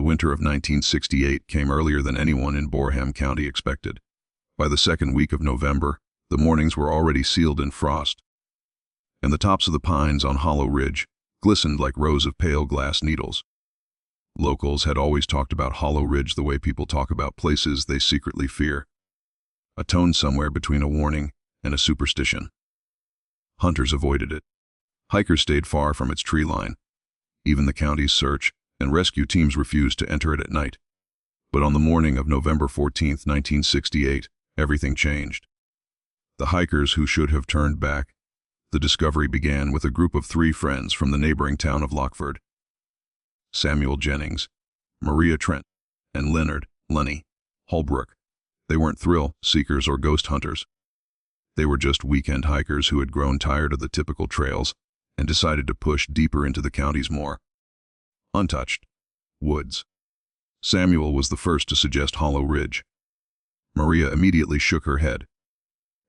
winter of 1968 came earlier than anyone in Boreham County expected. By the second week of November, the mornings were already sealed in frost, and the tops of the pines on Hollow Ridge glistened like rows of pale glass needles. Locals had always talked about Hollow Ridge the way people talk about places they secretly fear, a tone somewhere between a warning and a superstition. Hunters avoided it. Hikers stayed far from its tree line. Even the county's search and rescue teams refused to enter it at night. But on the morning of November 14, 1968, everything changed. The hikers who should have turned back. The discovery began with a group of 3 friends from the neighboring town of Lockford. Samuel Jennings, Maria Trent, and Leonard Lenny Holbrook. They weren't thrill seekers or ghost hunters. They were just weekend hikers who had grown tired of the typical trails and decided to push deeper into the county's more untouched woods. Samuel was the first to suggest Hollow Ridge. Maria immediately shook her head.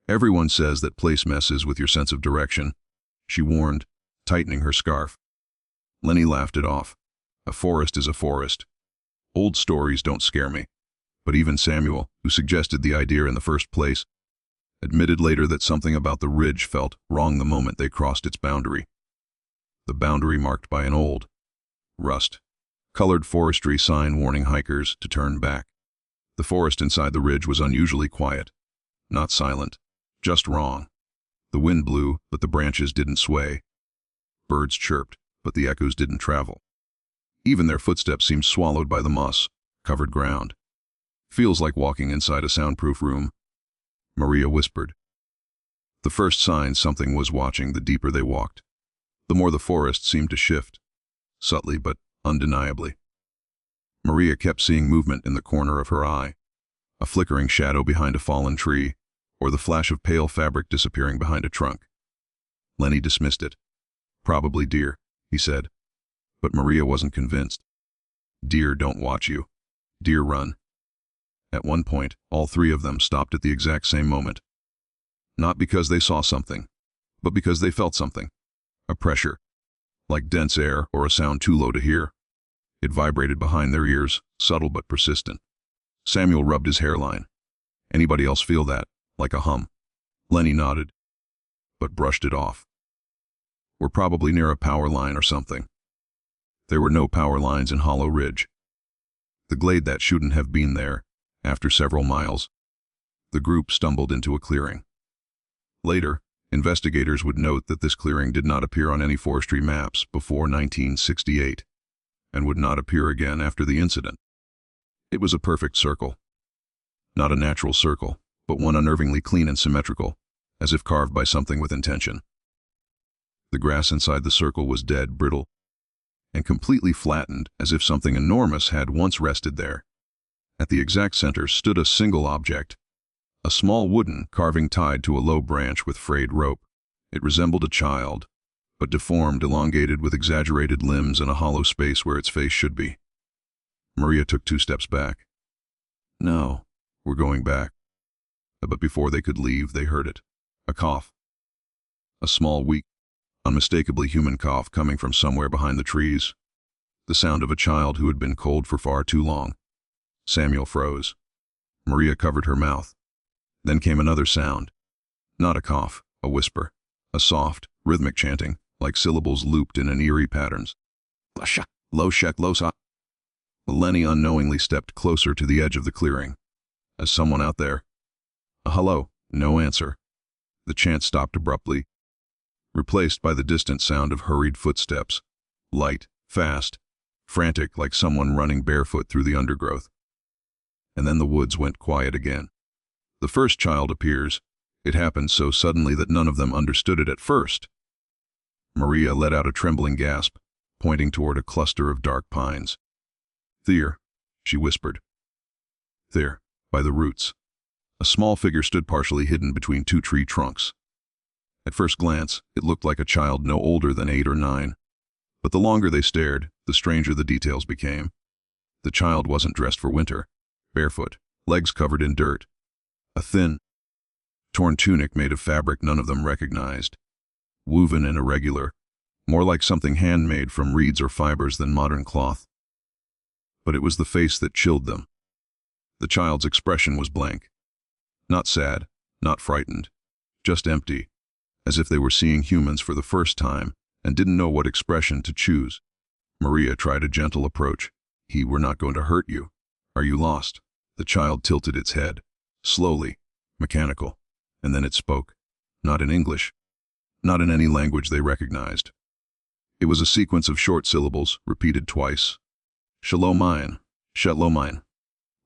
"Everyone says that place messes with your sense of direction," she warned, tightening her scarf. Lenny laughed it off. "A forest is a forest. Old stories don't scare me." But even Samuel, who suggested the idea in the first place, admitted later that something about the ridge felt wrong the moment they crossed its boundary. The boundary marked by an old, rust-colored forestry sign warning hikers to turn back. The forest inside the ridge was unusually quiet, not silent, just wrong. The wind blew, but the branches didn't sway. Birds chirped, but the echoes didn't travel. Even their footsteps seemed swallowed by the moss-covered ground. "Feels like walking inside a soundproof room," Maria whispered. The first sign something was watching the deeper they walked. The more the forest seemed to shift, subtly but undeniably. Maria kept seeing movement in the corner of her eye, a flickering shadow behind a fallen tree, or the flash of pale fabric disappearing behind a trunk. Lenny dismissed it. "Probably deer," he said. But Maria wasn't convinced. "Deer don't watch you. Deer run." At one point, all 3 of them stopped at the exact same moment. Not because they saw something, but because they felt something. A pressure, like dense air or a sound too low to hear. It vibrated behind their ears, subtle but persistent. Samuel rubbed his hairline. "Anybody else feel that? Like a hum?" Lenny nodded, but brushed it off. "We're probably near a power line or something." There were no power lines in Hollow Ridge. The glade that shouldn't have been there. After several miles, the group stumbled into a clearing. Later, investigators would note that this clearing did not appear on any forestry maps before 1968, and would not appear again after the incident. It was a perfect circle. Not a natural circle, but one unnervingly clean and symmetrical, as if carved by something with intention. The grass inside the circle was dead, brittle, and completely flattened, as if something enormous had once rested there. At the exact center stood a single object, a small wooden carving tied to a low branch with frayed rope. It resembled a child, but deformed, elongated, with exaggerated limbs and a hollow space where its face should be. Maria took 2 steps back. "No, we're going back." But before they could leave, they heard it. A cough. A small, weak, unmistakably human cough coming from somewhere behind the trees. The sound of a child who had been cold for far too long. Samuel froze. Maria covered her mouth. Then came another sound. Not a cough, a whisper. A soft, rhythmic chanting, like syllables looped in an eerie patterns. Lo shek lo sa. Lenny unknowingly stepped closer to the edge of the clearing. As someone out there? A hello, no answer. The chant stopped abruptly, replaced by the distant sound of hurried footsteps. Light, fast, frantic, like someone running barefoot through the undergrowth. And then the woods went quiet again. The first child appears. It happened so suddenly that none of them understood it at first. Maria let out a trembling gasp, pointing toward a cluster of dark pines. "There," she whispered. There, by the roots. A small figure stood partially hidden between 2 tree trunks. At first glance, it looked like a child no older than 8 or 9. But the longer they stared, the stranger the details became. The child wasn't dressed for winter. Barefoot, legs covered in dirt. A thin, torn tunic made of fabric none of them recognized. Woven and irregular, more like something handmade from reeds or fibers than modern cloth. But it was the face that chilled them. The child's expression was blank. Not sad, not frightened, just empty, as if they were seeing humans for the first time and didn't know what expression to choose. Maria tried a gentle approach. We're not going to hurt you. Are you lost? The child tilted its head, slowly, mechanical, and then it spoke. Not in English, not in any language they recognized. It was a sequence of short syllables, repeated twice. Shalomain, Shetlomain.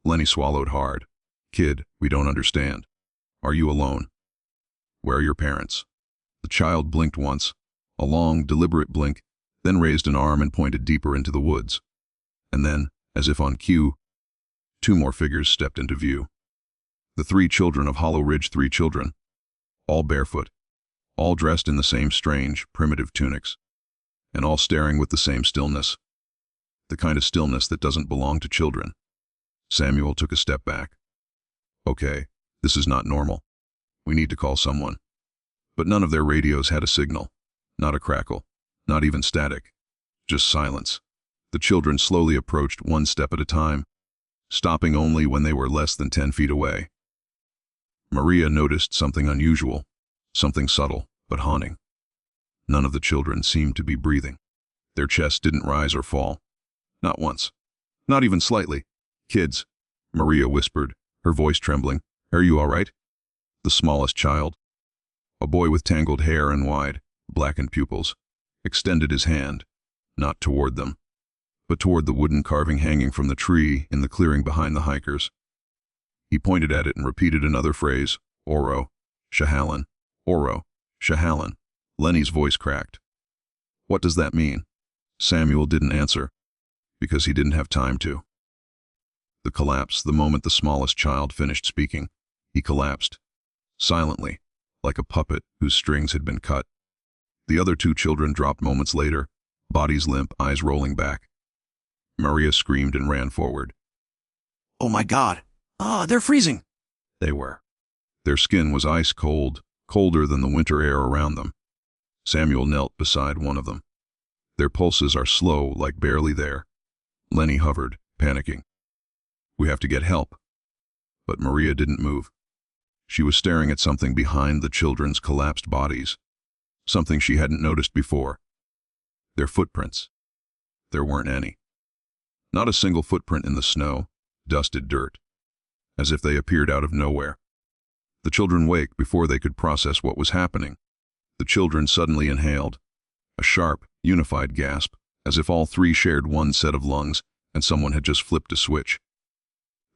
Lenny swallowed hard. Kid, we don't understand. Are you alone? Where are your parents? The child blinked once, a long, deliberate blink, then raised an arm and pointed deeper into the woods. And then, as if on cue, 2 more figures stepped into view. The 3 children of Hollow Ridge, 3 children, all barefoot, all dressed in the same strange, primitive tunics, and all staring with the same stillness. The kind of stillness that doesn't belong to children. Samuel took a step back. Okay, this is not normal. We need to call someone. But none of their radios had a signal. Not a crackle. Not even static. Just silence. The children slowly approached 1 step at a time, stopping only when they were less than 10 feet away. Maria noticed something unusual, something subtle but haunting. None of the children seemed to be breathing. Their chests didn't rise or fall. Not once. Not even slightly. Kids, Maria whispered, her voice trembling. Are you all right? The smallest child, a boy with tangled hair and wide, blackened pupils, extended his hand, not toward them, but toward the wooden carving hanging from the tree in the clearing behind the hikers. He pointed at it and repeated another phrase, Oro, Shahalan, Oro, Shahalan. Lenny's voice cracked. What does that mean? Samuel didn't answer, because he didn't have time to. The collapse, the moment the smallest child finished speaking, he collapsed, silently, like a puppet whose strings had been cut. The other 2 children dropped moments later, bodies limp, eyes rolling back. Maria screamed and ran forward. Oh my God! They're freezing! They were. Their skin was ice cold, colder than the winter air around them. Samuel knelt beside one of them. Their pulses are slow, like barely there. Lenny hovered, panicking. We have to get help. But Maria didn't move. She was staring at something behind the children's collapsed bodies, something she hadn't noticed before. Their footprints. There weren't any. Not a single footprint in the snow, dusted dirt, as if they appeared out of nowhere. The children waked before they could process what was happening. The children suddenly inhaled, a sharp, unified gasp, as if all 3 shared one set of lungs and someone had just flipped a switch.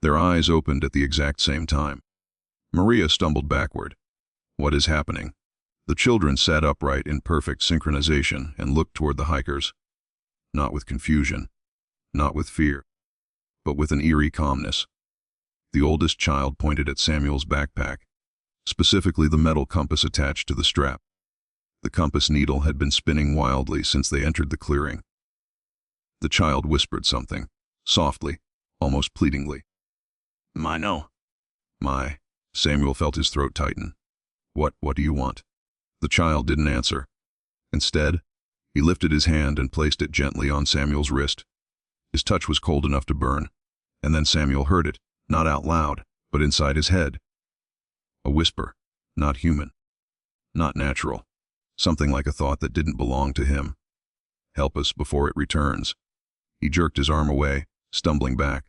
Their eyes opened at the exact same time. Maria stumbled backward. What is happening? The children sat upright in perfect synchronization and looked toward the hikers. Not with confusion, not with fear, but with an eerie calmness. The oldest child pointed at Samuel's backpack, specifically the metal compass attached to the strap. The compass needle had been spinning wildly since they entered the clearing. The child whispered something, softly, almost pleadingly. No. My. Samuel felt his throat tighten. What do you want? The child didn't answer. Instead, he lifted his hand and placed it gently on Samuel's wrist. His touch was cold enough to burn, and then Samuel heard it, not out loud, but inside his head. A whisper, not human, not natural, something like a thought that didn't belong to him. Help us before it returns. He jerked his arm away, stumbling back.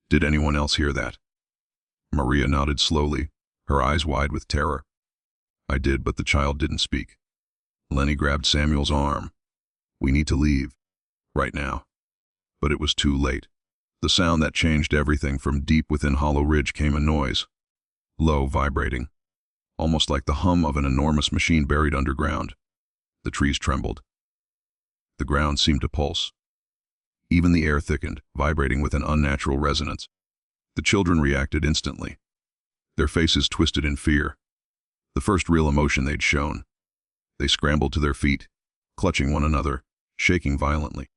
Did anyone else hear that? Maria nodded slowly, her eyes wide with terror. I did, but the child didn't speak. Lenny grabbed Samuel's arm. We need to leave. Right now. But it was too late. The sound that changed everything from deep within Hollow Ridge came a noise. Low, vibrating. Almost like the hum of an enormous machine buried underground. The trees trembled. The ground seemed to pulse. Even the air thickened, vibrating with an unnatural resonance. The children reacted instantly. Their faces twisted in fear. The first real emotion they'd shown. They scrambled to their feet, clutching one another, shaking violently.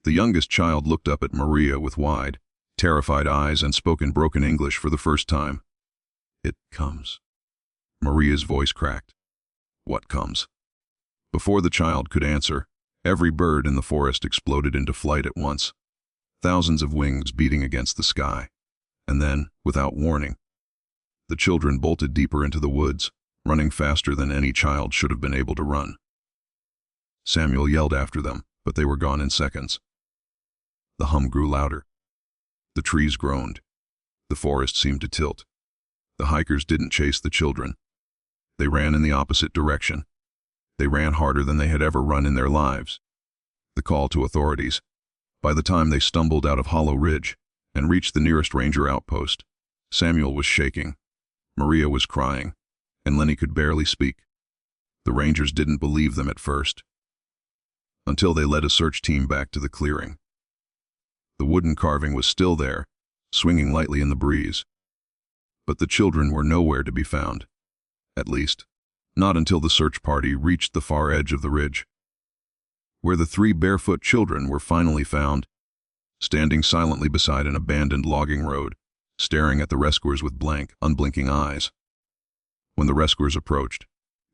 The youngest child looked up at Maria with wide, terrified eyes and spoke in broken English for the first time. It comes. Maria's voice cracked. What comes? Before the child could answer, every bird in the forest exploded into flight at once. thousands of wings beating against the sky. And then, without warning, the children bolted deeper into the woods, running faster than any child should have been able to run. Samuel yelled after them, but they were gone in seconds. The hum grew louder. The trees groaned. The forest seemed to tilt. The hikers didn't chase the children. They ran in the opposite direction. They ran harder than they had ever run in their lives. The call to authorities. By the time they stumbled out of Hollow Ridge and reached the nearest ranger outpost, Samuel was shaking. Maria was crying, and Lenny could barely speak. The rangers didn't believe them at first, until they led a search team back to the clearing. The wooden carving was still there, swinging lightly in the breeze. But the children were nowhere to be found. At least, not until the search party reached the far edge of the ridge, where the 3 barefoot children were finally found, standing silently beside an abandoned logging road, staring at the rescuers with blank, unblinking eyes. When the rescuers approached,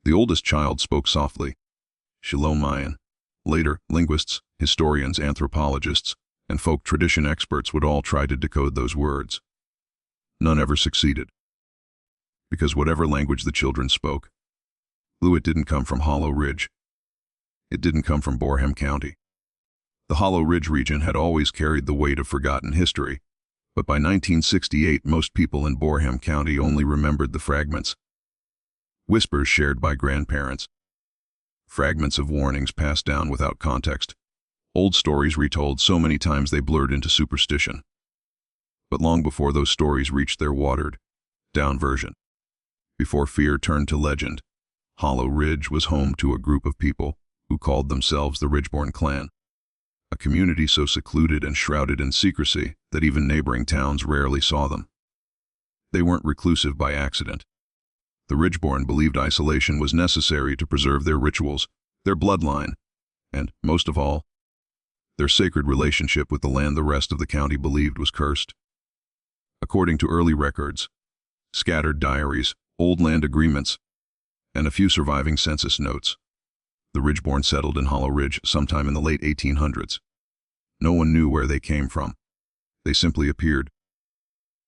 the oldest child spoke softly. Shalom Mayan. Later, linguists, historians, anthropologists, and folk tradition experts would all try to decode those words. None ever succeeded. Because whatever language the children spoke, it didn't come from Hollow Ridge. It didn't come from Boreham County. The Hollow Ridge region had always carried the weight of forgotten history, but by 1968 most people in Boreham County only remembered the fragments. Whispers shared by grandparents. Fragments of warnings passed down without context. Old stories retold so many times they blurred into superstition. But long before those stories reached their watered-down version, before fear turned to legend, Hollow Ridge was home to a group of people who called themselves the Ridgeborn Clan, a community so secluded and shrouded in secrecy that even neighboring towns rarely saw them. They weren't reclusive by accident. The Ridgeborn believed isolation was necessary to preserve their rituals, their bloodline, and, most of all, their sacred relationship with the land the rest of the county believed was cursed. According to early records, scattered diaries, old land agreements, and a few surviving census notes, the Ridgeborn settled in Hollow Ridge sometime in the late 1800s. No one knew where they came from. They simply appeared.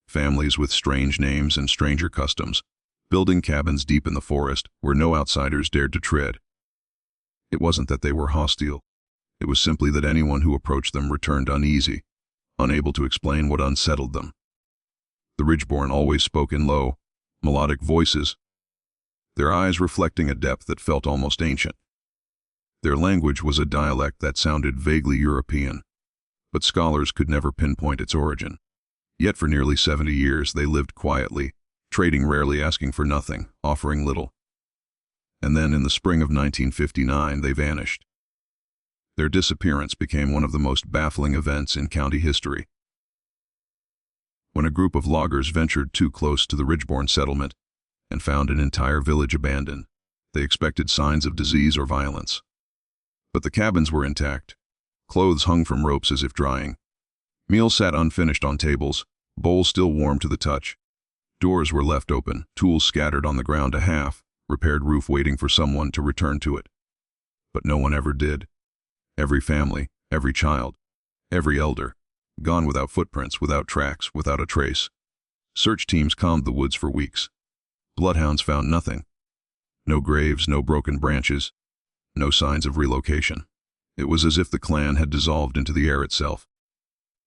Families with strange names and stranger customs, building cabins deep in the forest where no outsiders dared to tread. It wasn't that they were hostile. It was simply that anyone who approached them returned uneasy, unable to explain what unsettled them. The Ridgeborn always spoke in low, melodic voices, their eyes reflecting a depth that felt almost ancient. Their language was a dialect that sounded vaguely European, but scholars could never pinpoint its origin. Yet for nearly 70 years they lived quietly, trading rarely, asking for nothing, offering little. And then in the spring of 1959 they vanished. Their disappearance became one of the most baffling events in county history. When a group of loggers ventured too close to the Ridgeborn settlement and found an entire village abandoned, they expected signs of disease or violence. But the cabins were intact. Clothes hung from ropes as if drying. Meals sat unfinished on tables, bowls still warm to the touch. Doors were left open, tools scattered on the ground, a half-repaired roof waiting for someone to return to it. But no one ever did. Every family, every child, every elder, gone without footprints, without tracks, without a trace. Search teams combed the woods for weeks. Bloodhounds found nothing. No graves, no broken branches, no signs of relocation. It was as if the clan had dissolved into the air itself.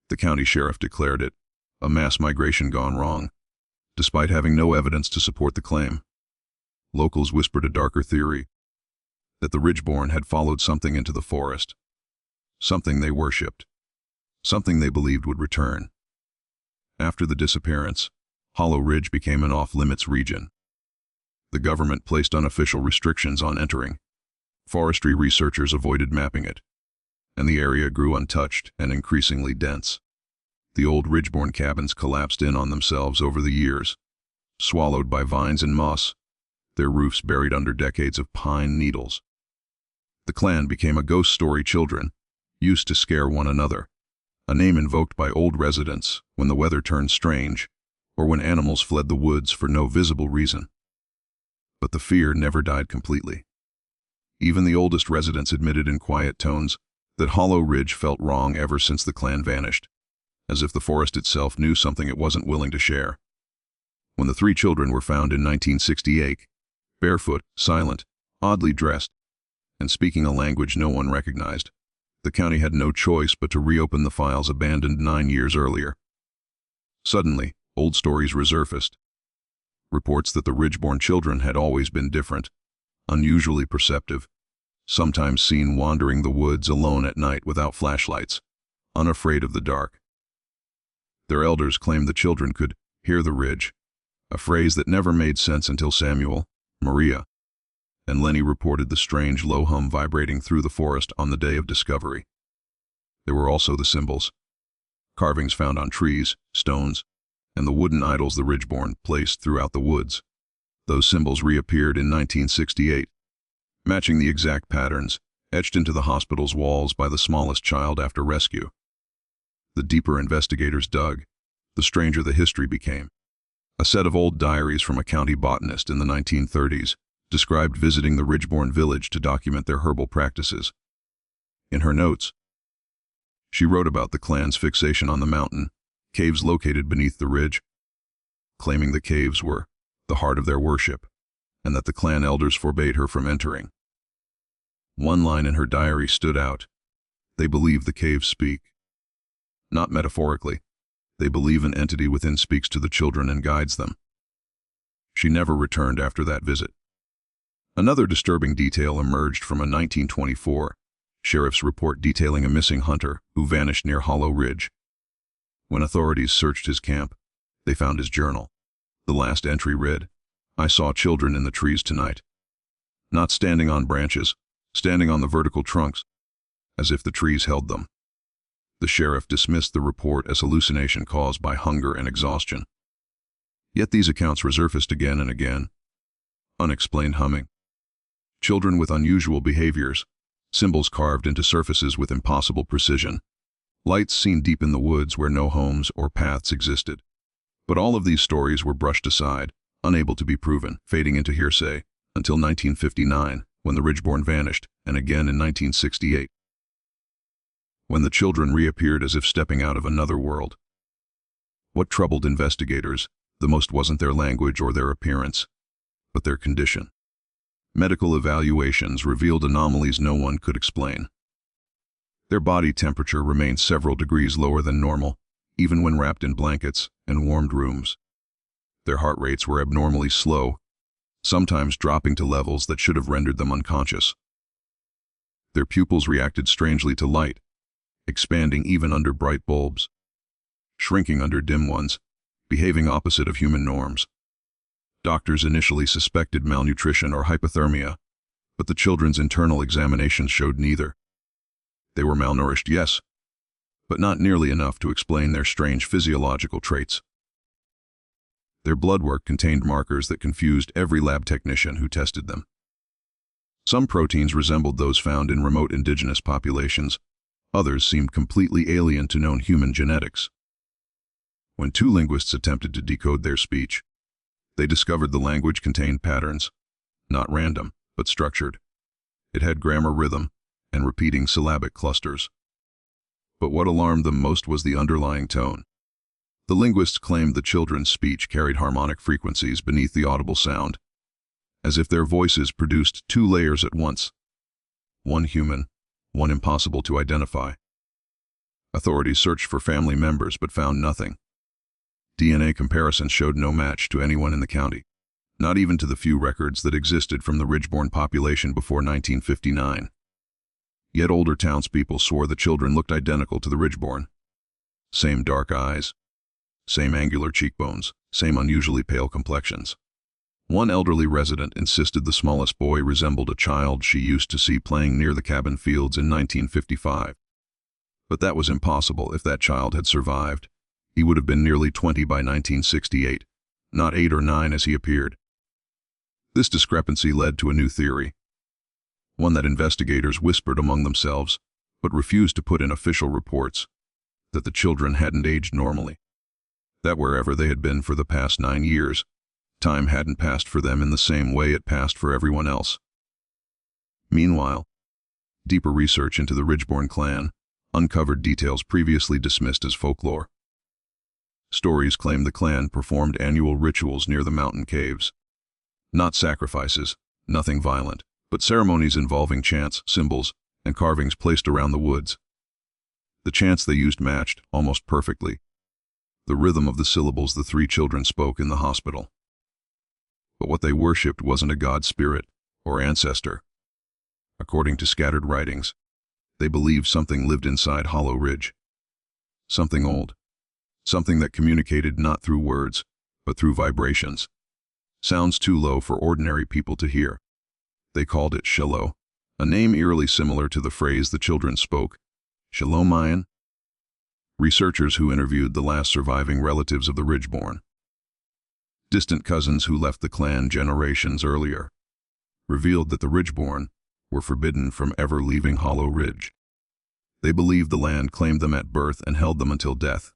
The county sheriff declared it a mass migration gone wrong, despite having no evidence to support the claim. Locals whispered a darker theory, that the Ridgeborn had followed something into the forest, something they worshipped, something they believed would return. After the disappearance, Hollow Ridge became an off-limits region. The government placed unofficial restrictions on entering. Forestry researchers avoided mapping it, and the area grew untouched and increasingly dense. The old Ridgeborn cabins collapsed in on themselves over the years, swallowed by vines and moss, their roofs buried under decades of pine needles. The clan became a ghost story children, used to scare one another, a name invoked by old residents when the weather turned strange or when animals fled the woods for no visible reason. But the fear never died completely. Even the oldest residents admitted in quiet tones that Hollow Ridge felt wrong ever since the clan vanished. as if the forest itself knew something it wasn't willing to share. When the three children were found in 1968, barefoot, silent, oddly dressed, and speaking a language no one recognized, the county had no choice but to reopen the files abandoned 9 years earlier. Suddenly, old stories resurfaced. Reports that the Ridgeborn children had always been different, unusually perceptive, sometimes seen wandering the woods alone at night without flashlights, unafraid of the dark. Their elders claimed the children could hear the ridge, a phrase that never made sense until Samuel, Maria, and Lenny reported the strange low hum vibrating through the forest on the day of discovery. There were also the symbols, carvings found on trees, stones, and the wooden idols the Ridgeborn placed throughout the woods. Those symbols reappeared in 1968, matching the exact patterns etched into the hospital's walls by the smallest child after rescue. The deeper investigators dug, the stranger the history became. A set of old diaries from a county botanist in the 1930s described visiting the Ridgeborn village to document their herbal practices. In her notes, she wrote about the clan's fixation on the mountain, caves located beneath the ridge, claiming the caves were the heart of their worship, and that the clan elders forbade her from entering. One line in her diary stood out. They believe the caves speak. Not metaphorically. They believe an entity within speaks to the children and guides them. She never returned after that visit. Another disturbing detail emerged from a 1924 sheriff's report detailing a missing hunter who vanished near Hollow Ridge. When authorities searched his camp, they found his journal. The last entry read, "I saw children in the trees tonight. Not standing on branches, standing on the vertical trunks, as if the trees held them." The sheriff dismissed the report as hallucination caused by hunger and exhaustion. Yet these accounts resurfaced again and again. Unexplained humming. Children with unusual behaviors, symbols carved into surfaces with impossible precision, lights seen deep in the woods where no homes or paths existed. But all of these stories were brushed aside, unable to be proven, fading into hearsay, until 1959, when the Ridgeborn vanished, and again in 1968. When the children reappeared as if stepping out of another world. What troubled investigators the most wasn't their language or their appearance, but their condition. Medical evaluations revealed anomalies no one could explain. Their body temperature remained several degrees lower than normal, even when wrapped in blankets and warmed rooms. Their heart rates were abnormally slow, sometimes dropping to levels that should have rendered them unconscious. Their pupils reacted strangely to light, expanding even under bright bulbs, shrinking under dim ones, behaving opposite of human norms. Doctors initially suspected malnutrition or hypothermia, but the children's internal examinations showed neither. They were malnourished, yes, but not nearly enough to explain their strange physiological traits. Their blood work contained markers that confused every lab technician who tested them. Some proteins resembled those found in remote indigenous populations. Others seemed completely alien to known human genetics. When two linguists attempted to decode their speech, they discovered the language contained patterns, not random, but structured. It had grammar rhythm and repeating syllabic clusters. But what alarmed them most was the underlying tone. The linguists claimed the children's speech carried harmonic frequencies beneath the audible sound, as if their voices produced two layers at once. One human, one impossible to identify. Authorities searched for family members but found nothing. DNA comparisons showed no match to anyone in the county, not even to the few records that existed from the Ridgeborn population before 1959. Yet older townspeople swore the children looked identical to the Ridgeborn. Same dark eyes, same angular cheekbones, same unusually pale complexions. One elderly resident insisted the smallest boy resembled a child she used to see playing near the cabin fields in 1955. But that was impossible. If that child had survived, he would have been nearly 20 by 1968, not 8 or 9 as he appeared. This discrepancy led to a new theory, one that investigators whispered among themselves, but refused to put in official reports, that the children hadn't aged normally. That wherever they had been for the past 9 years, time hadn't passed for them in the same way it passed for everyone else. Meanwhile, deeper research into the Ridgeborn clan uncovered details previously dismissed as folklore. Stories claim the clan performed annual rituals near the mountain caves. Not sacrifices, nothing violent, but ceremonies involving chants, symbols, and carvings placed around the woods. The chants they used matched, almost perfectly, the rhythm of the syllables the three children spoke in the hospital. But what they worshipped wasn't a god spirit or ancestor. According to scattered writings, they believed something lived inside Hollow Ridge. Something old. Something that communicated not through words, but through vibrations. Sounds too low for ordinary people to hear. They called it Shiloh, a name eerily similar to the phrase the children spoke, Shiloh-Mayan. Researchers who interviewed the last surviving relatives of the Ridgeborn, distant cousins who left the clan generations earlier, revealed that the Ridgeborn were forbidden from ever leaving Hollow Ridge. They believed the land claimed them at birth and held them until death.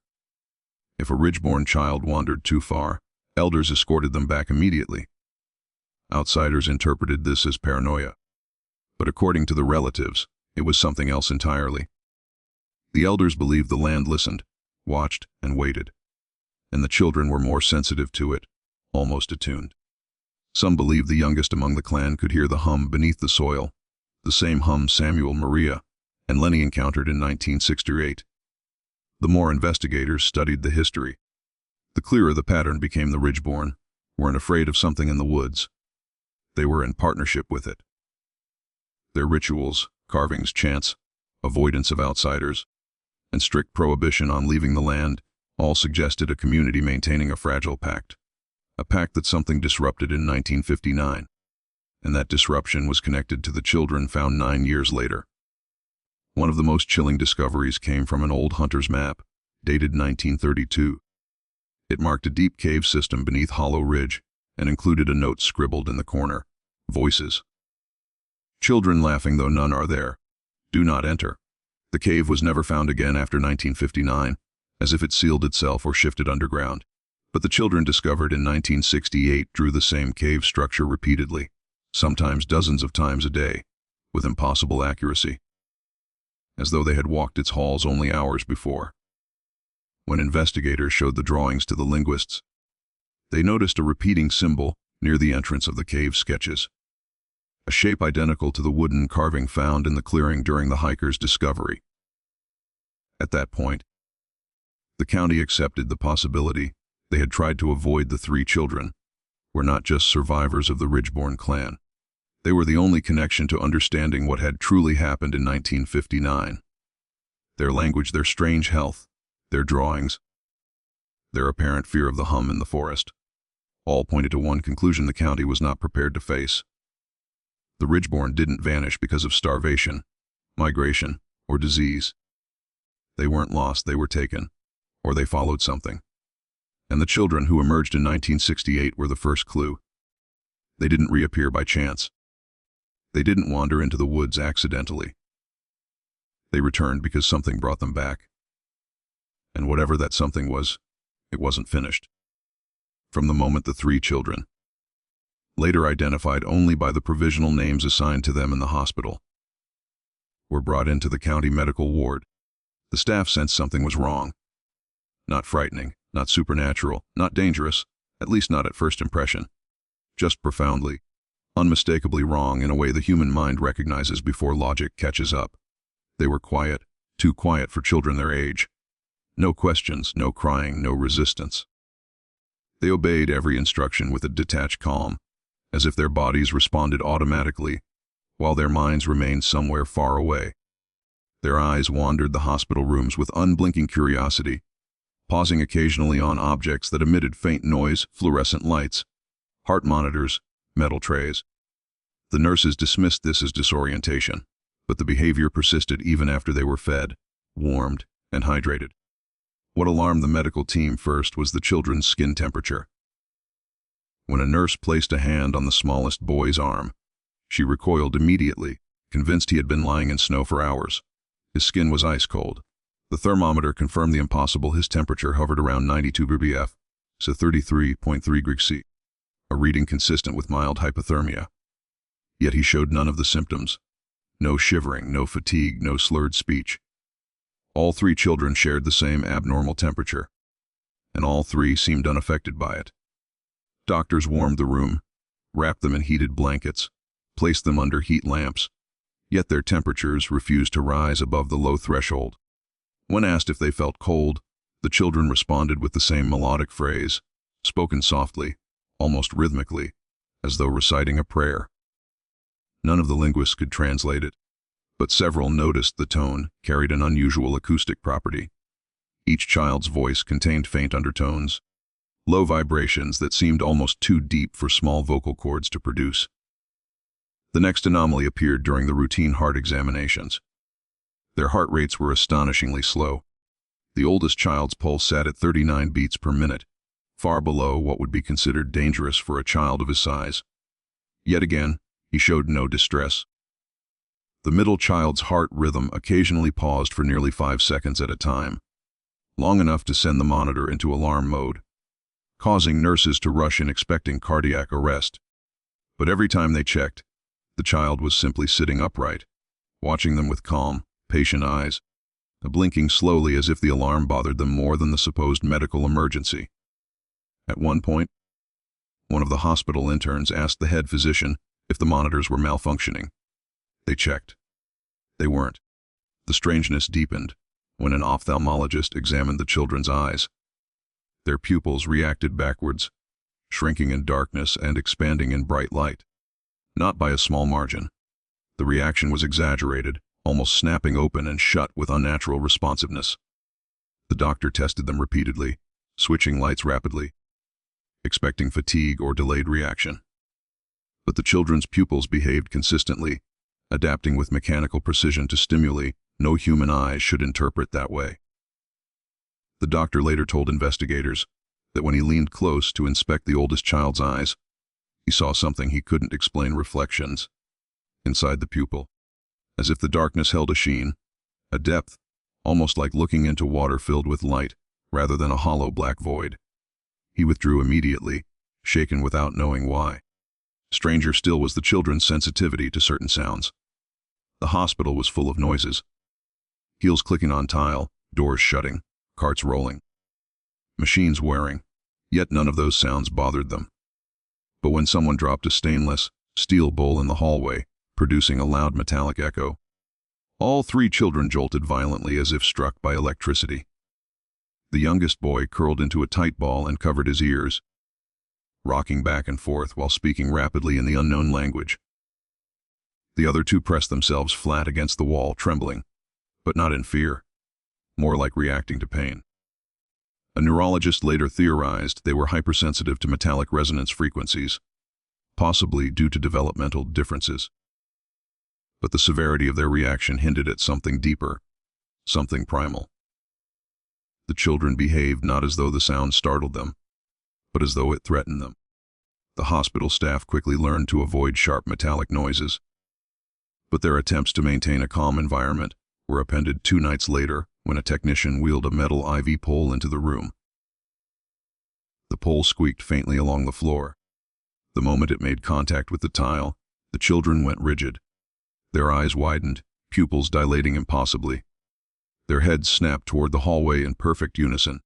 If a Ridgeborn child wandered too far, elders escorted them back immediately. Outsiders interpreted this as paranoia. But according to the relatives, it was something else entirely. The elders believed the land listened, watched, and waited. And the children were more sensitive to it, almost attuned. Some believed the youngest among the clan could hear the hum beneath the soil, the same hum Samuel, Maria, and Lenny encountered in 1968. The more investigators studied the history, the clearer the pattern became. The Ridgeborn weren't afraid of something in the woods. They were in partnership with it. Their rituals, carvings, chants, avoidance of outsiders, and strict prohibition on leaving the land all suggested a community maintaining a fragile pact. A pact that something disrupted in 1959. And that disruption was connected to the children found 9 years later. One of the most chilling discoveries came from an old hunter's map, dated 1932. It marked a deep cave system beneath Hollow Ridge and included a note scribbled in the corner, voices. Children laughing though none are there. Do not enter. The cave was never found again after 1959, as if it sealed itself or shifted underground. But the children discovered in 1968 drew the same cave structure repeatedly, sometimes dozens of times a day, with impossible accuracy, as though they had walked its halls only hours before. When investigators showed the drawings to the linguists, they noticed a repeating symbol near the entrance of the cave sketches, a shape identical to the wooden carving found in the clearing during the hikers' discovery. At that point, the county accepted the possibility they had tried to avoid. The three children were not just survivors of the Ridgeborn clan. They were the only connection to understanding what had truly happened in 1959. Their language, their strange health, their drawings, their apparent fear of the hum in the forest, all pointed to one conclusion the county was not prepared to face. The Ridgeborn didn't vanish because of starvation, migration, or disease. They weren't lost, they were taken, or they followed something. And the children who emerged in 1968 were the first clue. They didn't reappear by chance. They didn't wander into the woods accidentally. They returned because something brought them back. And whatever that something was, it wasn't finished. From the moment the three children, later identified only by the provisional names assigned to them in the hospital, were brought into the county medical ward, the staff sensed something was wrong. Not frightening, not supernatural, not dangerous, at least not at first impression. Just profoundly, unmistakably wrong in a way the human mind recognizes before logic catches up. They were quiet, too quiet for children their age. No questions, no crying, no resistance. They obeyed every instruction with a detached calm, as if their bodies responded automatically, while their minds remained somewhere far away. Their eyes wandered the hospital rooms with unblinking curiosity, pausing occasionally on objects that emitted faint noise, fluorescent lights, heart monitors, metal trays. The nurses dismissed this as disorientation, but the behavior persisted even after they were fed, warmed, and hydrated. What alarmed the medical team first was the children's skin temperature. When a nurse placed a hand on the smallest boy's arm, she recoiled immediately, convinced he had been lying in snow for hours. His skin was ice cold. The thermometer confirmed the impossible. His temperature hovered around 92 BBF, so 33.3 degrees C, a reading consistent with mild hypothermia. Yet he showed none of the symptoms. No shivering, no fatigue, no slurred speech. All three children shared the same abnormal temperature. and all three seemed unaffected by it. Doctors warmed the room, wrapped them in heated blankets, placed them under heat lamps, yet their temperatures refused to rise above the low threshold. When asked if they felt cold, the children responded with the same melodic phrase, spoken softly, almost rhythmically, as though reciting a prayer. None of the linguists could translate it, but several noticed the tone carried an unusual acoustic property. Each child's voice contained faint undertones, low vibrations that seemed almost too deep for small vocal cords to produce. The next anomaly appeared during the routine heart examinations. Their heart rates were astonishingly slow. The oldest child's pulse sat at 39 beats per minute, far below what would be considered dangerous for a child of his size. Yet again, he showed no distress. The middle child's heart rhythm occasionally paused for nearly 5 seconds at a time, long enough to send the monitor into alarm mode, causing nurses to rush in expecting cardiac arrest. But every time they checked, the child was simply sitting upright, watching them with calm, patient eyes, blinking slowly as if the alarm bothered them more than the supposed medical emergency. At one point, one of the hospital interns asked the head physician if the monitors were malfunctioning. They checked. They weren't. The strangeness deepened when an ophthalmologist examined the children's eyes. Their pupils reacted backwards, shrinking in darkness and expanding in bright light. Not by a small margin. The reaction was exaggerated, almost snapping open and shut with unnatural responsiveness. The doctor tested them repeatedly, switching lights rapidly, expecting fatigue or delayed reaction. But the children's pupils behaved consistently, adapting with mechanical precision to stimuli no human eyes should interpret that way. The doctor later told investigators that when he leaned close to inspect the oldest child's eyes, he saw something he couldn't explain: reflections inside the pupil, as if the darkness held a sheen, a depth, almost like looking into water filled with light rather than a hollow black void. He withdrew immediately, shaken without knowing why. Stranger still was the children's sensitivity to certain sounds. The hospital was full of noises. Heels clicking on tile, doors shutting, carts rolling, machines whirring, yet none of those sounds bothered them. But when someone dropped a stainless steel bowl in the hallway, producing a loud metallic echo, all three children jolted violently as if struck by electricity. The youngest boy curled into a tight ball and covered his ears, rocking back and forth while speaking rapidly in the unknown language. The other two pressed themselves flat against the wall, trembling, but not in fear, more like reacting to pain. A neurologist later theorized they were hypersensitive to metallic resonance frequencies, possibly due to developmental differences. But the severity of their reaction hinted at something deeper, something primal. The children behaved not as though the sound startled them, but as though it threatened them. The hospital staff quickly learned to avoid sharp metallic noises, but their attempts to maintain a calm environment were upended 2 nights later when a technician wheeled a metal IV pole into the room. The pole squeaked faintly along the floor. The moment it made contact with the tile, the children went rigid. Their eyes widened, pupils dilating impossibly. Their heads snapped toward the hallway in perfect unison,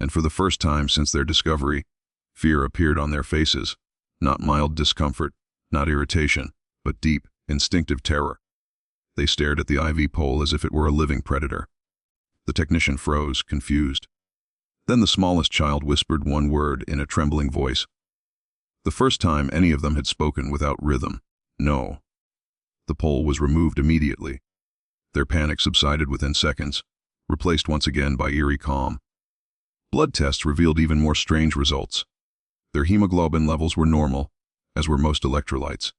and for the first time since their discovery, fear appeared on their faces. Not mild discomfort, not irritation, but deep, instinctive terror. They stared at the IV pole as if it were a living predator. The technician froze, confused. Then the smallest child whispered one word in a trembling voice. The first time any of them had spoken without rhythm: no. The pole was removed immediately. Their panic subsided within seconds, replaced once again by eerie calm. Blood tests revealed even more strange results. Their hemoglobin levels were normal, as were most electrolytes.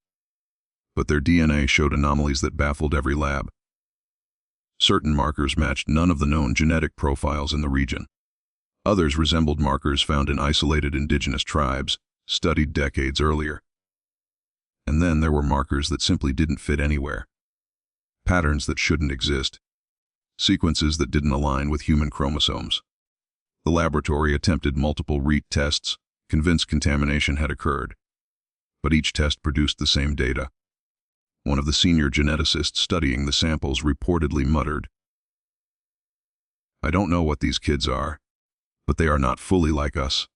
But their DNA showed anomalies that baffled every lab. Certain markers matched none of the known genetic profiles in the region. Others resembled markers found in isolated indigenous tribes, studied decades earlier. And then there were markers that simply didn't fit anywhere. Patterns that shouldn't exist. Sequences that didn't align with human chromosomes. The laboratory attempted multiple REAT tests, convinced contamination had occurred. But each test produced the same data. One of the senior geneticists studying the samples reportedly muttered, "I don't know what these kids are, but they are not fully like us.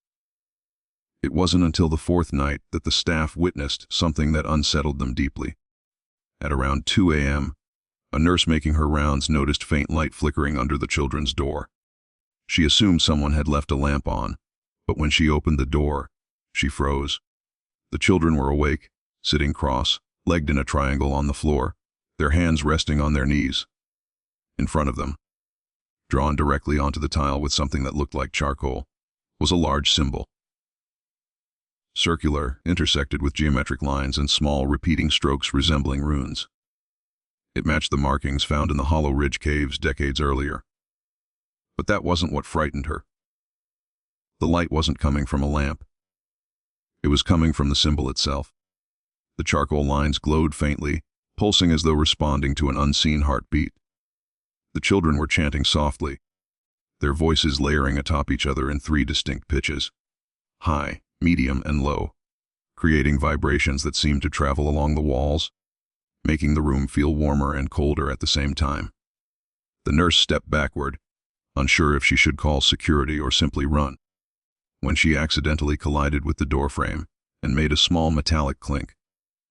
It wasn't until the fourth night that the staff witnessed something that unsettled them deeply. At around 2 a.m., a nurse making her rounds noticed faint light flickering under the children's door. She assumed someone had left a lamp on, but when she opened the door, she froze. The children were awake, sitting cross-legged in a triangle on the floor, their hands resting on their knees. In front of them, drawn directly onto the tile with something that looked like charcoal, was a large symbol. Circular, intersected with geometric lines and small repeating strokes resembling runes. It matched the markings found in the Hollow Ridge caves decades earlier. But that wasn't what frightened her. The light wasn't coming from a lamp. It was coming from the symbol itself. The charcoal lines glowed faintly, pulsing as though responding to an unseen heartbeat. The children were chanting softly, their voices layering atop each other in 3 distinct pitches: high, medium, and low, creating vibrations that seemed to travel along the walls, making the room feel warmer and colder at the same time. The nurse stepped backward, unsure if she should call security or simply run, when she accidentally collided with the doorframe and made a small metallic clink.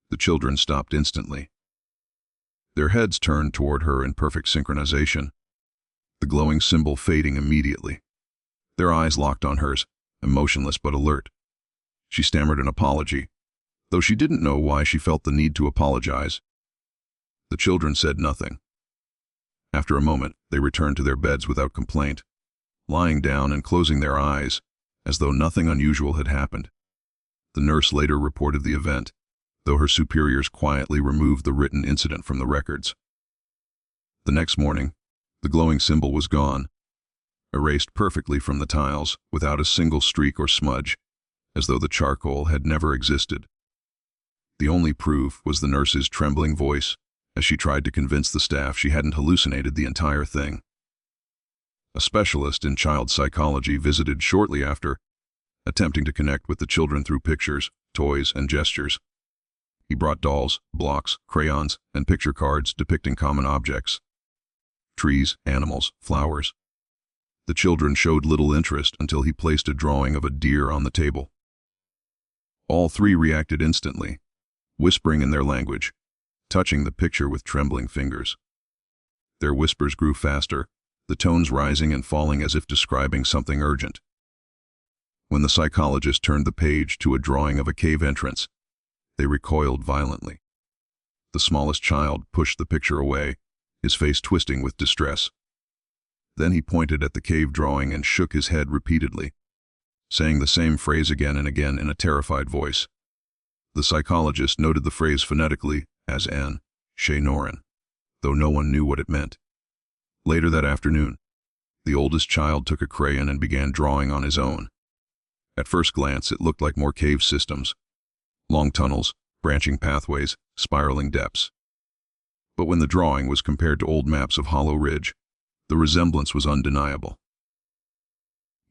The children stopped instantly. Their heads turned toward her in perfect synchronization, the glowing symbol fading immediately. Their eyes locked on hers, emotionless but alert. She stammered an apology, though she didn't know why she felt the need to apologize. The children said nothing. After a moment, they returned to their beds without complaint, lying down and closing their eyes, as though nothing unusual had happened. The nurse later reported the event, though her superiors quietly removed the written incident from the records. The next morning, the glowing symbol was gone, erased perfectly from the tiles, without a single streak or smudge, as though the charcoal had never existed. The only proof was the nurse's trembling voice as she tried to convince the staff she hadn't hallucinated the entire thing. A specialist in child psychology visited shortly after, attempting to connect with the children through pictures, toys, and gestures. He brought dolls, blocks, crayons, and picture cards depicting common objects: trees, animals, flowers. The children showed little interest until he placed a drawing of a deer on the table. All 3 reacted instantly, whispering in their language, touching the picture with trembling fingers. Their whispers grew faster, the tones rising and falling as if describing something urgent. When the psychologist turned the page to a drawing of a cave entrance, they recoiled violently. The smallest child pushed the picture away, his face twisting with distress. Then he pointed at the cave drawing and shook his head repeatedly, saying the same phrase again and again in a terrified voice. The psychologist noted the phrase phonetically as an she norin, though no one knew what it meant. Later that afternoon, the oldest child took a crayon and began drawing on his own. At first glance, it looked like more cave systems: long tunnels, branching pathways, spiraling depths. But when the drawing was compared to old maps of Hollow Ridge, the resemblance was undeniable.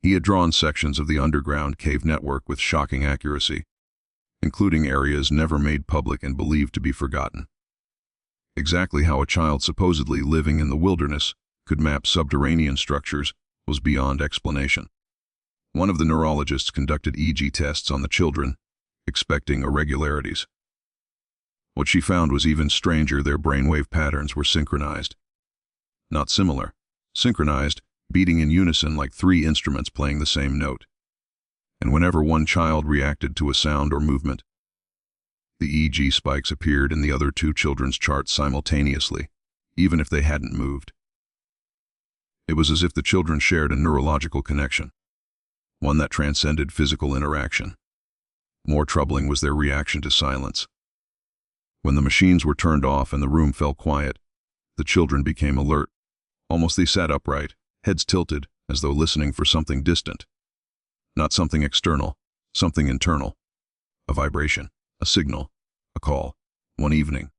He had drawn sections of the underground cave network with shocking accuracy, including areas never made public and believed to be forgotten. Exactly how a child supposedly living in the wilderness could map subterranean structures was beyond explanation. One of the neurologists conducted EEG tests on the children, expecting irregularities. What she found was even stranger: their brainwave patterns were synchronized. Not similar, synchronized, beating in unison like 3 instruments playing the same note. And whenever one child reacted to a sound or movement, the EEG spikes appeared in the other 2 children's charts simultaneously, even if they hadn't moved. It was as if the children shared a neurological connection, one that transcended physical interaction. More troubling was their reaction to silence. When the machines were turned off and the room fell quiet, the children became alert. Almost they sat upright, heads tilted, as though listening for something distant. Not something external, something internal. A vibration, a signal, a call. One evening,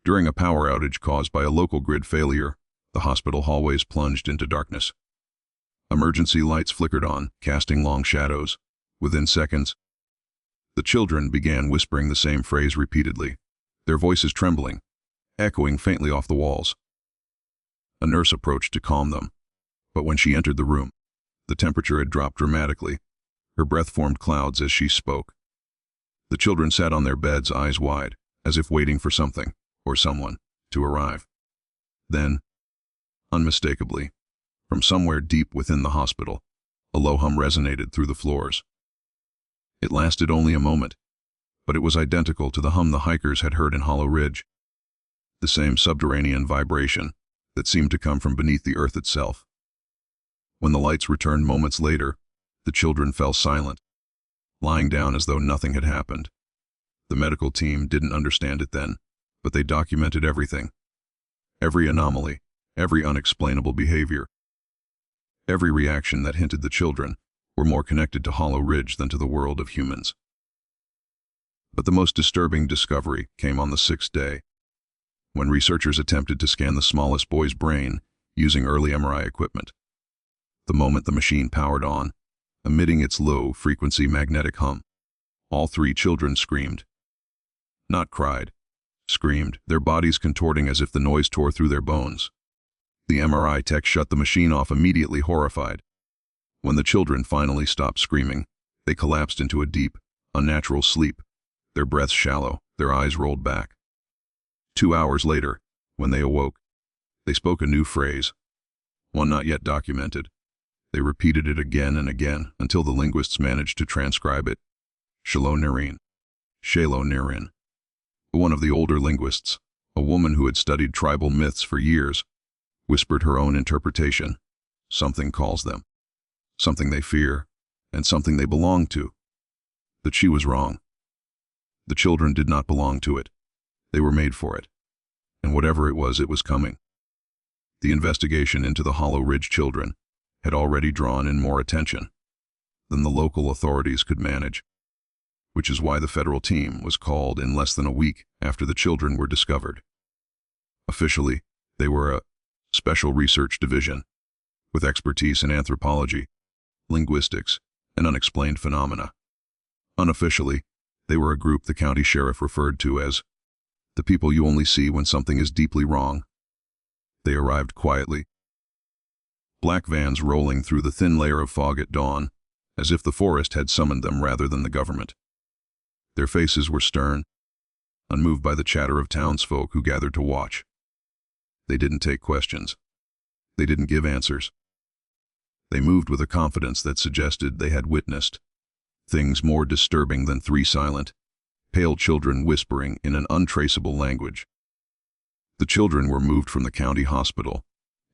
during a power outage caused by a local grid failure, the hospital hallways plunged into darkness. Emergency lights flickered on, casting long shadows. Within seconds, the children began whispering the same phrase repeatedly, their voices trembling, echoing faintly off the walls. A nurse approached to calm them, but when she entered the room, The temperature had dropped dramatically. Her breath formed clouds as she spoke. The children sat on their beds, eyes wide, as if waiting for something, or someone, to arrive. Then, unmistakably, from somewhere deep within the hospital, a low hum resonated through the floors. It lasted only a moment, but it was identical to the hum the hikers had heard in Hollow Ridge. The same subterranean vibration that seemed to come from beneath the earth itself. When the lights returned moments later, the children fell silent, lying down as though nothing had happened. The medical team didn't understand it then, but they documented everything. Every anomaly, every unexplainable behavior, every reaction that hinted the children were more connected to Hollow Ridge than to the world of humans. But the most disturbing discovery came on the 6th day, when researchers attempted to scan the smallest boy's brain using early MRI equipment. The moment the machine powered on, emitting its low-frequency magnetic hum, all 3 children screamed. Not cried, screamed, their bodies contorting as if the noise tore through their bones. The MRI tech shut the machine off immediately, horrified. When the children finally stopped screaming, they collapsed into a deep, unnatural sleep, their breaths shallow, their eyes rolled back. 2 hours later, when they awoke, they spoke a new phrase, one not yet documented. They repeated it again and again until the linguists managed to transcribe it. Shalo-Nirin. Shalo-Nirin. One of the older linguists, a woman who had studied tribal myths for years, whispered her own interpretation. Something calls them. Something they fear, and something they belong to. But she was wrong. The children did not belong to it. They were made for it. And whatever it was coming. The investigation into the Hollow Ridge children had already drawn in more attention than the local authorities could manage, which is why the federal team was called in less than a week after the children were discovered. Officially, they were a special research division with expertise in anthropology, linguistics, and unexplained phenomena. Unofficially, they were a group the county sheriff referred to as the people you only see when something is deeply wrong. They arrived quietly, black vans rolling through the thin layer of fog at dawn, as if the forest had summoned them rather than the government. Their faces were stern, unmoved by the chatter of townsfolk who gathered to watch. They didn't take questions. They didn't give answers. They moved with a confidence that suggested they had witnessed things more disturbing than 3 silent, pale children whispering in an untraceable language. The children were moved from the county hospital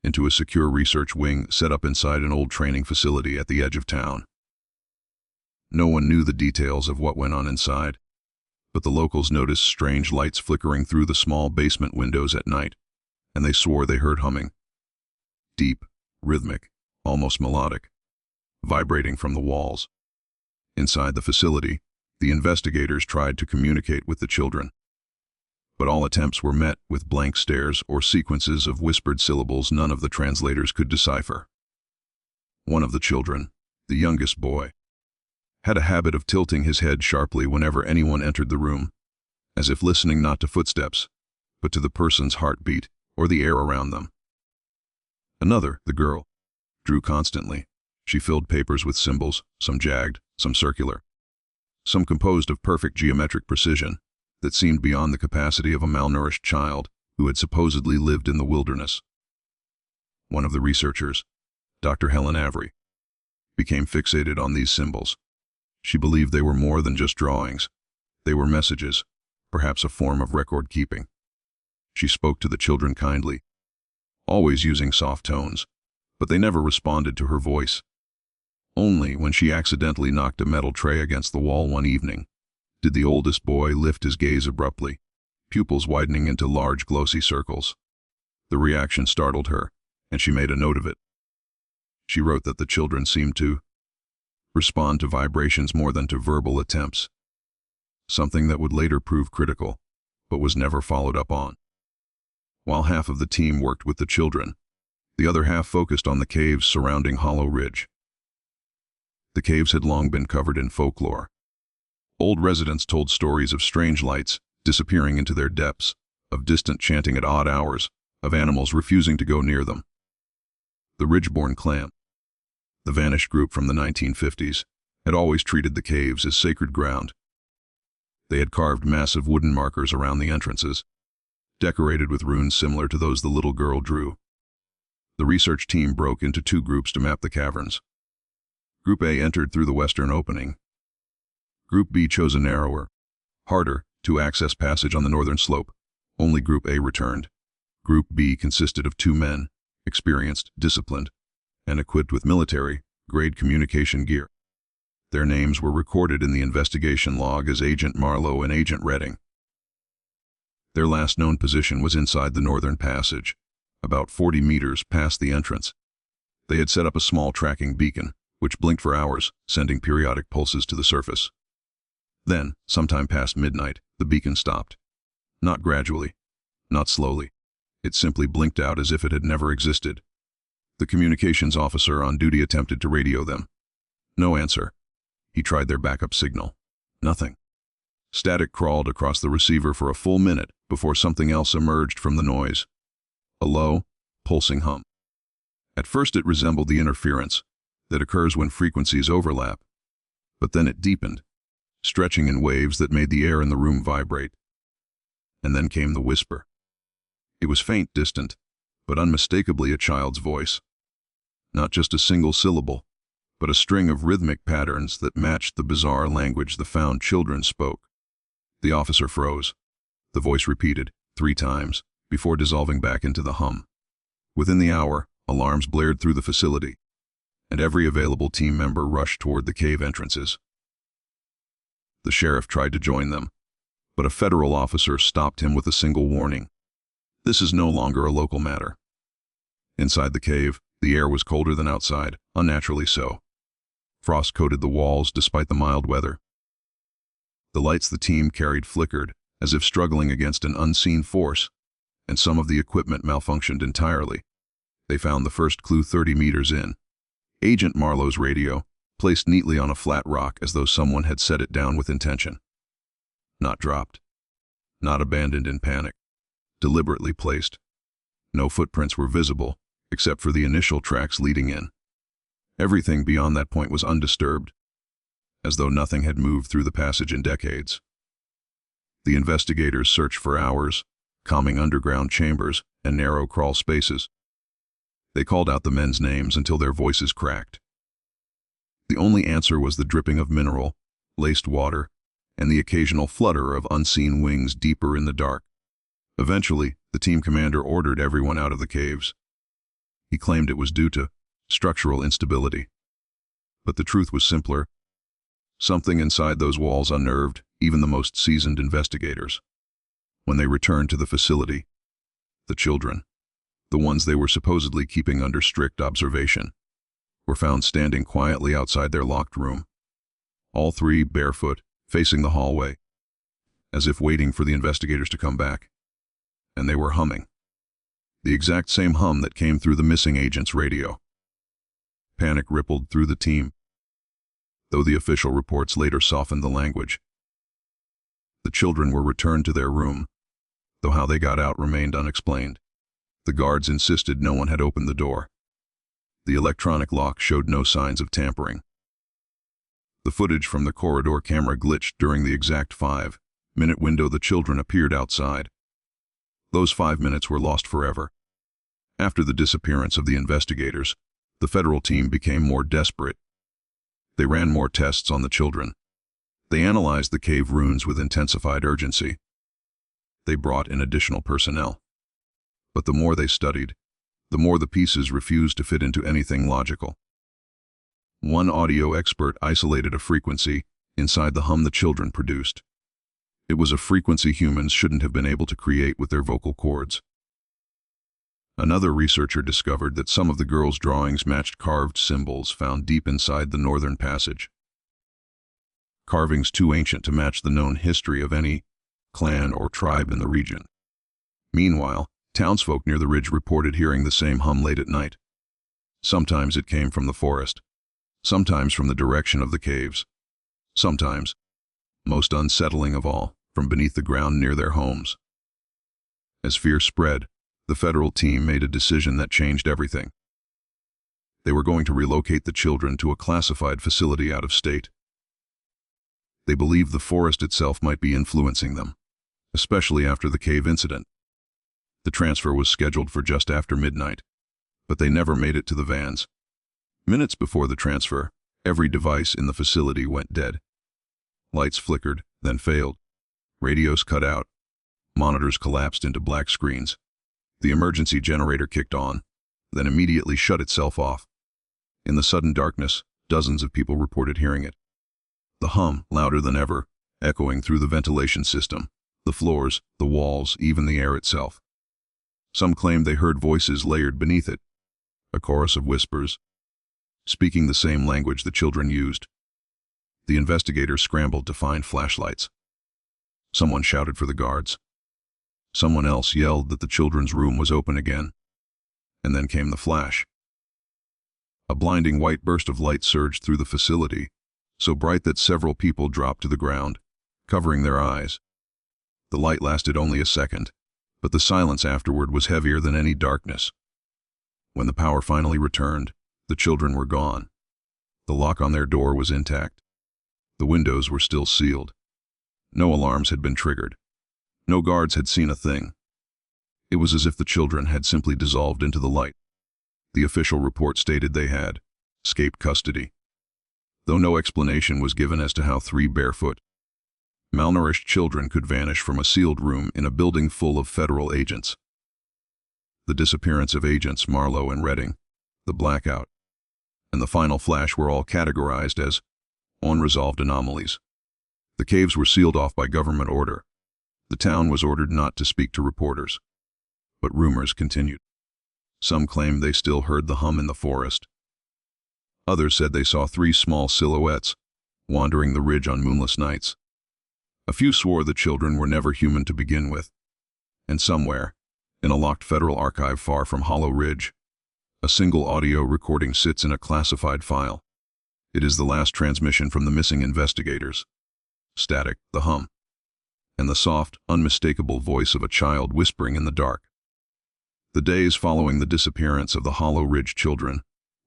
into a secure research wing set up inside an old training facility at the edge of town. No one knew the details of what went on inside, but the locals noticed strange lights flickering through the small basement windows at night, and they swore they heard humming. Deep, rhythmic, almost melodic, vibrating from the walls. Inside the facility, the investigators tried to communicate with the children, but all attempts were met with blank stares or sequences of whispered syllables none of the translators could decipher. One of the children, the youngest boy, had a habit of tilting his head sharply whenever anyone entered the room, as if listening not to footsteps, but to the person's heartbeat or the air around them. Another, the girl, drew constantly. She filled papers with symbols, some jagged, some circular, some composed of perfect geometric precision that seemed beyond the capacity of a malnourished child who had supposedly lived in the wilderness. One of the researchers, Dr. Helen Avery, became fixated on these symbols. She believed they were more than just drawings. They were messages, perhaps a form of record keeping. She spoke to the children kindly, always using soft tones, but they never responded to her voice. Only when she accidentally knocked a metal tray against the wall one evening did the oldest boy lift his gaze abruptly, pupils widening into large glossy circles. The reaction startled her, and she made a note of it. She wrote that the children seemed to respond to vibrations more than to verbal attempts, something that would later prove critical, but was never followed up on. While half of the team worked with the children, the other half focused on the caves surrounding Hollow Ridge. The caves had long been covered in folklore. Old residents told stories of strange lights disappearing into their depths, of distant chanting at odd hours, of animals refusing to go near them. The Ridgeborn clan, The vanished group from the 1950s had always treated the caves as sacred ground. They had carved massive wooden markers around the entrances, decorated with runes similar to those the little girl drew. The research team broke into two groups to map the caverns. Group A entered through the western opening. Group B chose a narrower, harder to access passage on the northern slope. Only Group A returned. Group B consisted of 2 men, experienced, disciplined, and equipped with military-grade communication gear. Their names were recorded in the investigation log as Agent Marlowe and Agent Redding. Their last known position was inside the northern passage, about 40 meters past the entrance. They had set up a small tracking beacon, which blinked for hours, sending periodic pulses to the surface. Then, sometime past midnight, the beacon stopped. Not gradually, not slowly. It simply blinked out as if it had never existed. The communications officer on duty attempted to radio them. No answer. He tried their backup signal. Nothing. Static crawled across the receiver for a full minute before something else emerged from the noise. A low, pulsing hum. At first it resembled the interference that occurs when frequencies overlap, but then it deepened, stretching in waves that made the air in the room vibrate. And then came the whisper. It was faint, distant, but unmistakably a child's voice. Not just a single syllable, but a string of rhythmic patterns that matched the bizarre language the found children spoke. The officer froze. The voice repeated 3 times before dissolving back into the hum. Within the hour, alarms blared through the facility, and every available team member rushed toward the cave entrances. The sheriff tried to join them, but a federal officer stopped him with a single warning. This is no longer a local matter. Inside the cave, the air was colder than outside, unnaturally so. Frost coated the walls despite the mild weather. The lights the team carried flickered, as if struggling against an unseen force, and some of the equipment malfunctioned entirely. They found the first clue 30 meters in. Agent Marlowe's radio, placed neatly on a flat rock as though someone had set it down with intention. Not dropped. Not abandoned in panic. Deliberately placed. No footprints were visible, except for the initial tracks leading in. Everything beyond that point was undisturbed, as though nothing had moved through the passage in decades. The investigators searched for hours, combing underground chambers and narrow crawl spaces. They called out the men's names until their voices cracked. The only answer was the dripping of mineral, laced water, and the occasional flutter of unseen wings deeper in the dark. Eventually, the team commander ordered everyone out of the caves. He claimed it was due to structural instability. But the truth was simpler. Something inside those walls unnerved even the most seasoned investigators. When they returned to the facility, the children, the ones they were supposedly keeping under strict observation, were found standing quietly outside their locked room. All 3 barefoot, facing the hallway, as if waiting for the investigators to come back. And they were humming. The exact same hum that came through the missing agent's radio. Panic rippled through the team, though the official reports later softened the language. The children were returned to their room, though how they got out remained unexplained. The guards insisted no one had opened the door. The electronic lock showed no signs of tampering. The footage from the corridor camera glitched during the exact 5-minute window the children appeared outside. Those 5 minutes were lost forever. After the disappearance of the investigators, the federal team became more desperate. They ran more tests on the children. They analyzed the cave runes with intensified urgency. They brought in additional personnel. But the more they studied, the more the pieces refused to fit into anything logical. One audio expert isolated a frequency inside the hum the children produced. It was a frequency humans shouldn't have been able to create with their vocal cords. Another researcher discovered that some of the girls' drawings matched carved symbols found deep inside the northern passage. Carvings too ancient to match the known history of any clan or tribe in the region. Meanwhile, townsfolk near the ridge reported hearing the same hum late at night. Sometimes it came from the forest, sometimes from the direction of the caves, sometimes, most unsettling of all, from beneath the ground near their homes. As fear spread, the federal team made a decision that changed everything. They were going to relocate the children to a classified facility out of state. They believed the forest itself might be influencing them, especially after the cave incident. The transfer was scheduled for just after midnight, but they never made it to the vans. Minutes before the transfer, every device in the facility went dead. Lights flickered, then failed. Radios cut out. Monitors collapsed into black screens. The emergency generator kicked on, then immediately shut itself off. In the sudden darkness, dozens of people reported hearing it. The hum, louder than ever, echoing through the ventilation system, the floors, the walls, even the air itself. Some claimed they heard voices layered beneath it, a chorus of whispers, speaking the same language the children used. The investigators scrambled to find flashlights. Someone shouted for the guards. Someone else yelled that the children's room was open again. And then came the flash. A blinding white burst of light surged through the facility, so bright that several people dropped to the ground, covering their eyes. The light lasted only a second, but the silence afterward was heavier than any darkness. When the power finally returned, the children were gone. The lock on their door was intact. The windows were still sealed. No alarms had been triggered. No guards had seen a thing. It was as if the children had simply dissolved into the light. The official report stated they had escaped custody, though no explanation was given as to how 3 barefoot, malnourished children could vanish from a sealed room in a building full of federal agents. The disappearance of agents Marlowe and Redding, the blackout, and the final flash were all categorized as unresolved anomalies. The caves were sealed off by government order. The town was ordered not to speak to reporters. But rumors continued. Some claimed they still heard the hum in the forest. Others said they saw 3 small silhouettes wandering the ridge on moonless nights. A few swore the children were never human to begin with. And somewhere, in a locked federal archive far from Hollow Ridge, a single audio recording sits in a classified file. It is the last transmission from the missing investigators. Static, the hum, and the soft, unmistakable voice of a child whispering in the dark. The days following the disappearance of the Hollow Ridge children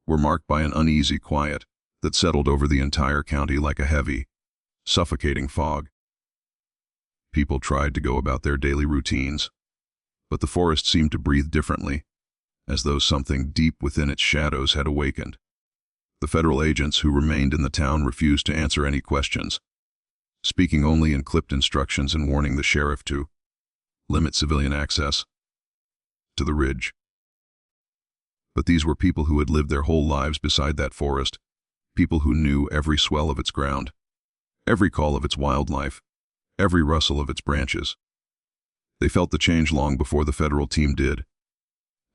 were marked by an uneasy quiet that settled over the entire county like a heavy, suffocating fog. People tried to go about their daily routines, but the forest seemed to breathe differently, as though something deep within its shadows had awakened. The federal agents who remained in the town refused to answer any questions, speaking only in clipped instructions and warning the sheriff to limit civilian access to the ridge. But these were people who had lived their whole lives beside that forest, people who knew every swell of its ground, every call of its wildlife, every rustle of its branches. They felt the change long before the federal team did,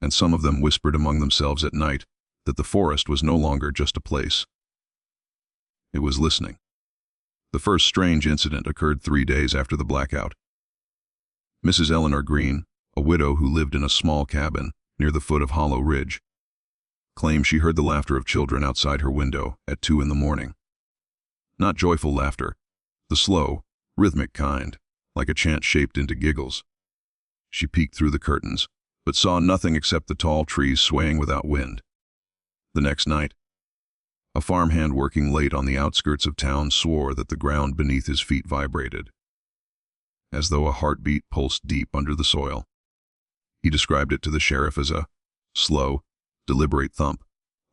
and some of them whispered among themselves at night that the forest was no longer just a place. It was listening. The first strange incident occurred 3 days after the blackout. Mrs. Eleanor Green, a widow who lived in a small cabin near the foot of Hollow Ridge, claimed she heard the laughter of children outside her window at 2 in the morning. Not joyful laughter, the slow, rhythmic kind, like a chant shaped into giggles. She peeked through the curtains, but saw nothing except the tall trees swaying without wind. The next night, a farmhand working late on the outskirts of town swore that the ground beneath his feet vibrated, as though a heartbeat pulsed deep under the soil. He described it to the sheriff as a slow, deliberate thump,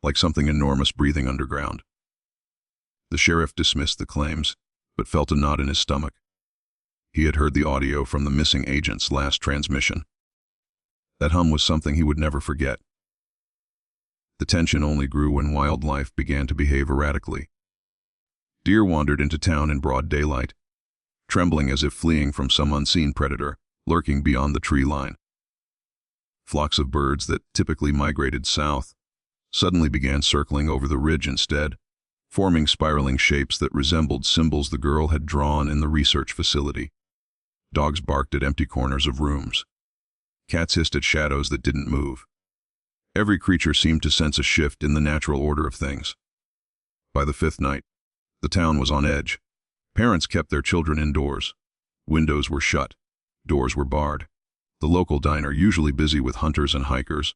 like something enormous breathing underground. The sheriff dismissed the claims, but felt a knot in his stomach. He had heard the audio from the missing agent's last transmission. That hum was something he would never forget. The tension only grew when wildlife began to behave erratically. Deer wandered into town in broad daylight, trembling as if fleeing from some unseen predator lurking beyond the tree line. Flocks of birds that typically migrated south suddenly began circling over the ridge instead, forming spiraling shapes that resembled symbols the girl had drawn in the research facility. Dogs barked at empty corners of rooms. Cats hissed at shadows that didn't move. Every creature seemed to sense a shift in the natural order of things. By the 5th night, the town was on edge. Parents kept their children indoors. Windows were shut. Doors were barred. The local diner, usually busy with hunters and hikers,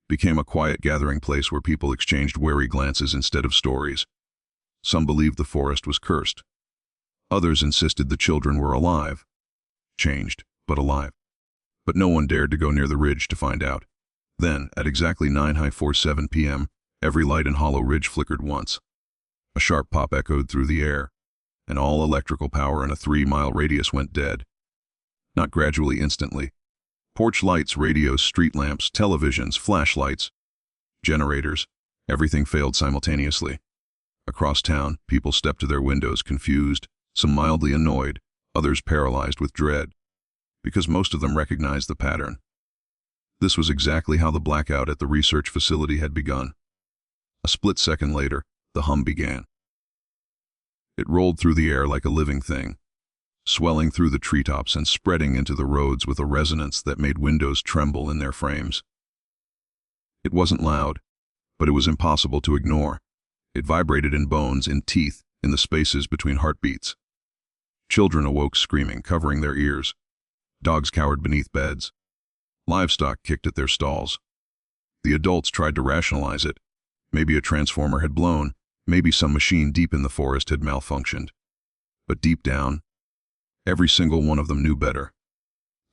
became a quiet gathering place where people exchanged wary glances instead of stories. Some believed the forest was cursed. Others insisted the children were alive. Changed, but alive. But no one dared to go near the ridge to find out. Then, at exactly 9:47 p.m., every light in Hollow Ridge flickered once. A sharp pop echoed through the air, and all electrical power in a 3-mile radius went dead. Not gradually, instantly. Porch lights, radios, street lamps, televisions, flashlights, generators, everything failed simultaneously. Across town, people stepped to their windows, confused, some mildly annoyed, others paralyzed with dread, because most of them recognized the pattern. This was exactly how the blackout at the research facility had begun. A split second later, the hum began. It rolled through the air like a living thing, swelling through the treetops and spreading into the roads with a resonance that made windows tremble in their frames. It wasn't loud, but it was impossible to ignore. It vibrated in bones, in teeth, in the spaces between heartbeats. Children awoke screaming, covering their ears. Dogs cowered beneath beds. Livestock kicked at their stalls. The adults tried to rationalize it. Maybe a transformer had blown. Maybe some machine deep in the forest had malfunctioned. But deep down, every single one of them knew better.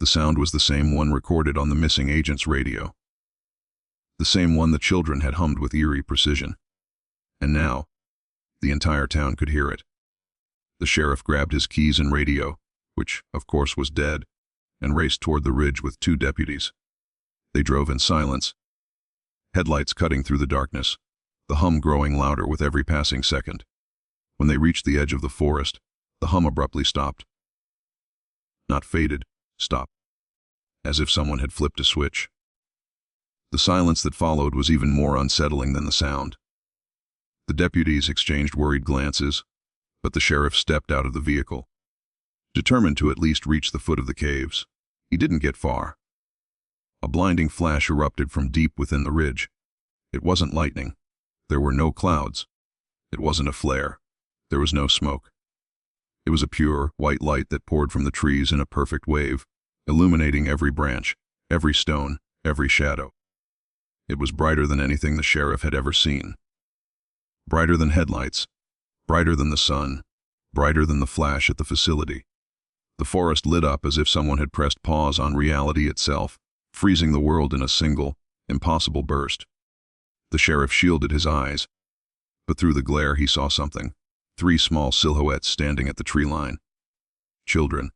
The sound was the same one recorded on the missing agent's radio. The same one the children had hummed with eerie precision. And now, the entire town could hear it. The sheriff grabbed his keys and radio, which, of course, was dead, and raced toward the ridge with 2 deputies. They drove in silence, headlights cutting through the darkness, the hum growing louder with every passing second. When they reached the edge of the forest, the hum abruptly stopped. Not faded, stopped, as if someone had flipped a switch. The silence that followed was even more unsettling than the sound. The deputies exchanged worried glances, but the sheriff stepped out of the vehicle, determined to at least reach the foot of the caves. He didn't get far. A blinding flash erupted from deep within the ridge. It wasn't lightning. There were no clouds. It wasn't a flare. There was no smoke. It was a pure, white light that poured from the trees in a perfect wave, illuminating every branch, every stone, every shadow. It was brighter than anything the sheriff had ever seen. Brighter than headlights, brighter than the sun, brighter than the flash at the facility. The forest lit up as if someone had pressed pause on reality itself, freezing the world in a single, impossible burst. The sheriff shielded his eyes, but through the glare he saw something. 3 small silhouettes standing at the tree line. Children,